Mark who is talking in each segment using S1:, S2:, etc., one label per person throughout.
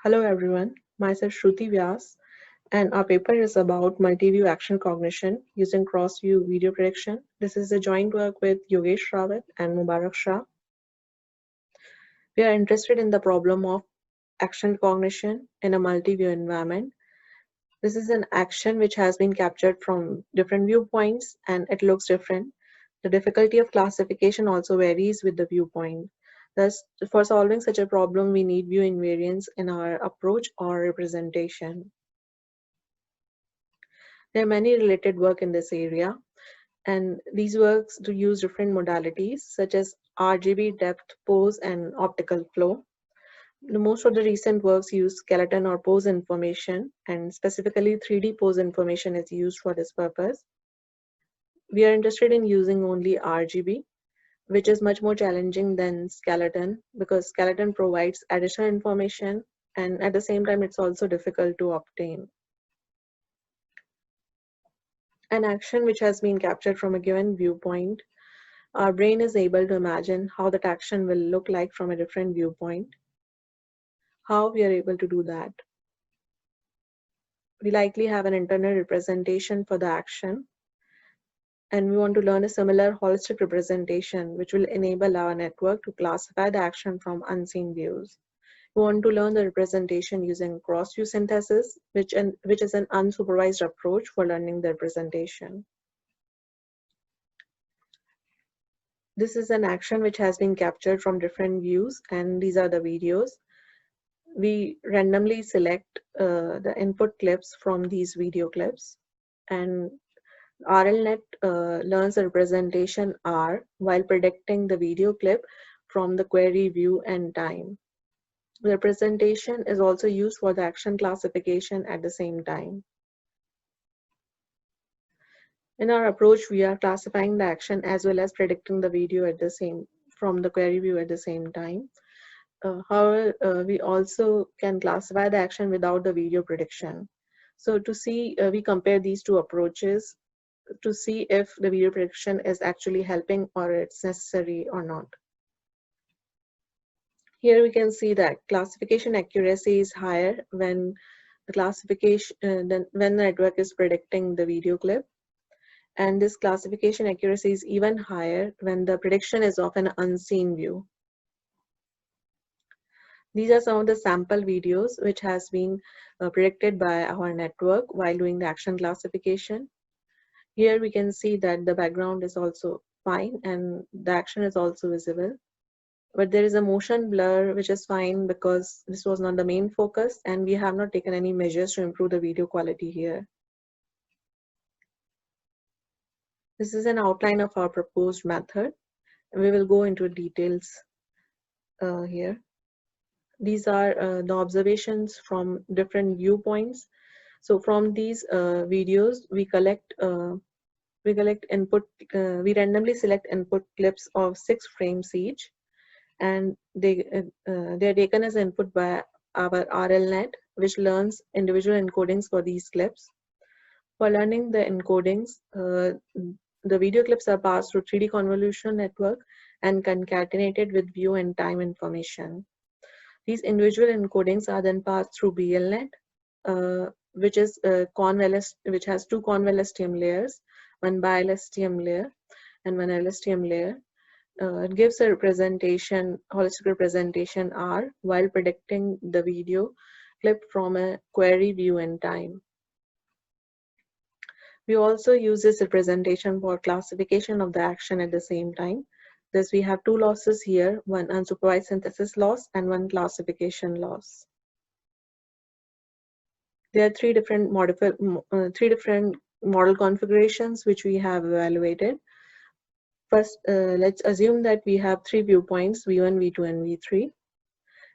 S1: Hello everyone, myself Shruti Vyas, and our paper is about multi-view action cognition using cross-view video prediction. This is a joint work with Yogesh Rawat and Mubarak Shah. We are interested in the problem of action cognition in a multi-view environment. This is an action which has been captured from different viewpoints and it looks different. The difficulty of classification also varies with the viewpoint. Thus, for solving such a problem, we need view invariance in our approach or representation. There are many related work in this area, and these works do use different modalities such as RGB, depth, pose, and optical flow. Most of the recent works use skeleton or pose information, and specifically 3D pose information is used for this purpose. We are interested in using only RGB, which is much more challenging than skeleton because skeleton provides additional information and at the same time it's also difficult to obtain. An action which has been captured from a given viewpoint, our brain is able to imagine how that action will look like from a different viewpoint. How we are able to do that? We likely have an internal representation for the action, and we want to learn a similar holistic representation which will enable our network to classify the action from unseen views. We want to learn the representation using cross-view synthesis, which is an unsupervised approach for learning the representation. This is an action which has been captured from different views, and these are the videos. We randomly select the input clips from these video clips, and RLNet learns the representation R while predicting the video clip from the query view and time. The representation is also used for the action classification at the same time. In our approach, we are classifying the action as well as predicting the video from the query view at the same time. However, we also can classify the action without the video prediction. So to see, we compare these two approaches to see if the video prediction is actually helping or it's necessary or not. Here we can see that classification accuracy is higher when when the network is predicting the video clip. And this classification accuracy is even higher when the prediction is of an unseen view. These are some of the sample videos which has been predicted by our network while doing the action classification. Here we can see that the background is also fine and the action is also visible. But there is a motion blur which is fine because this was not the main focus and we have not taken any measures to improve the video quality here. This is an outline of our proposed method. We will go into details here. These are the observations from different viewpoints. So from these videos, we randomly select input clips of 6 frames each, and they are taken as input by our RLNet, which learns individual encodings for these clips. For learning the encodings, the video clips are passed through 3D convolutional network and concatenated with view and time information. These individual encodings are then passed through BLNet, which has two conv LSTM layers, one bi LSTM layer and one LSTM layer. It gives a holistic representation R while predicting the video clip from a query view and time. We also use this representation for classification of the action at the same time. Thus, we have 2 losses here, one unsupervised synthesis loss and one classification loss. There are three different model configurations which we have evaluated. First, let's assume that we have 3 viewpoints, V1, V2, and V3.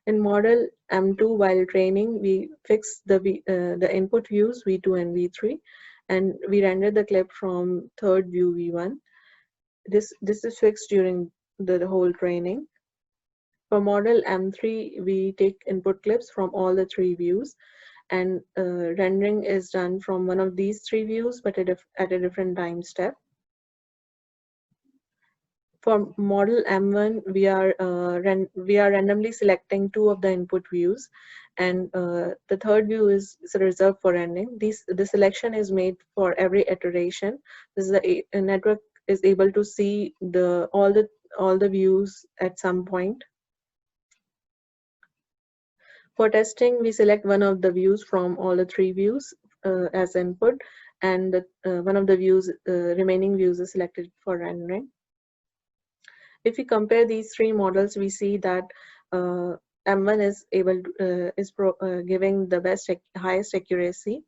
S1: In model M2, while training, we fix the input views V2 and V3, and we render the clip from third view V1. This is fixed during the whole training. For model M3, we take input clips from all the 3 views, and rendering is done from one of these 3 views, but at a different time step. For model M1, we are randomly selecting 2 of the input views, and the third view is reserved for rendering. The selection is made for every iteration. This is a network is able to see all the views at some point. For testing, we select one of the views from all the 3 views as input, and one of the remaining views is selected for rendering. If we compare these 3 models, we see that M1 is giving the highest accuracy,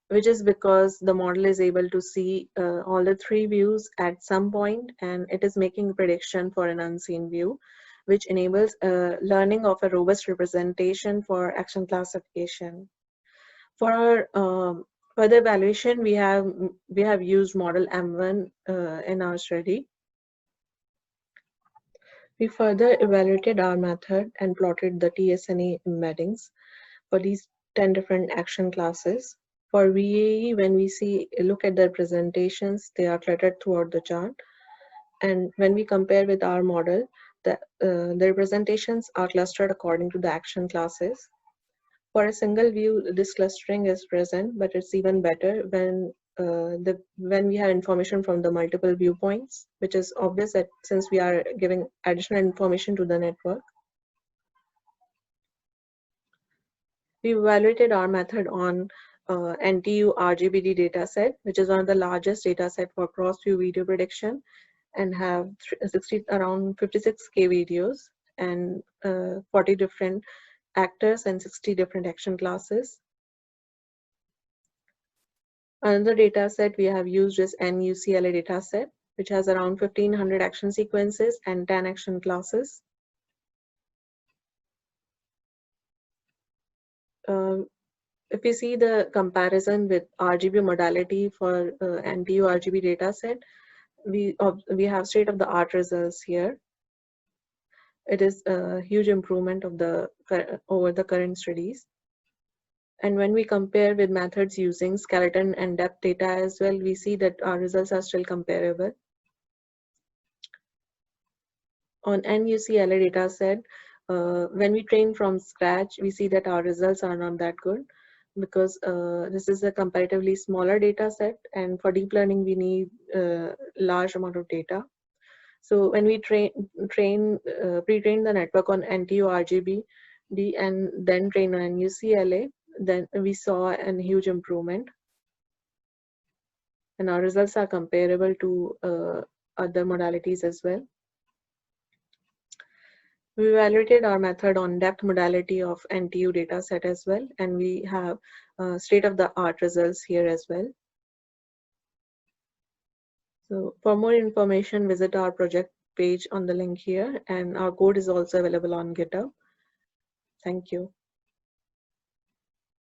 S1: which is because the model is able to see all the 3 views at some point, and it is making a prediction for an unseen view, which enables learning of a robust representation for action classification. For our further evaluation, we have used model M1 in our study. We further evaluated our method and plotted the T-SNE embeddings for these 10 different action classes. For VAE, when we look at their presentations, they are cluttered throughout the chart. And when we compare with our model, the representations are clustered according to the action classes. For a single view, this clustering is present, but it's even better when we have information from the multiple viewpoints, which is obvious that since we are giving additional information to the network. We evaluated our method on NTU RGBD dataset, which is one of the largest dataset for cross-view video prediction, and have around 56K videos and 40 different actors and 60 different action classes. Another dataset we have used is NUCLA dataset, which has around 1500 action sequences and 10 action classes. If we see the comparison with RGB modality for NTU RGB dataset, we have state-of-the-art results here. It is a huge improvement over the current studies. And when we compare with methods using skeleton and depth data as well, we see that our results are still comparable. On NUCLA dataset, when we train from scratch, we see that our results are not that good because this is a comparatively smaller data set, and for deep learning, we need a large amount of data. So when we pre-train the network on NTU RGB and then train on NUCLA, then we saw a huge improvement. And our results are comparable to other modalities as well. We evaluated our method on depth modality of NTU dataset as well, and we have state-of-the-art results here as well. So for more information, visit our project page on the link here, and our code is also available on GitHub. Thank you.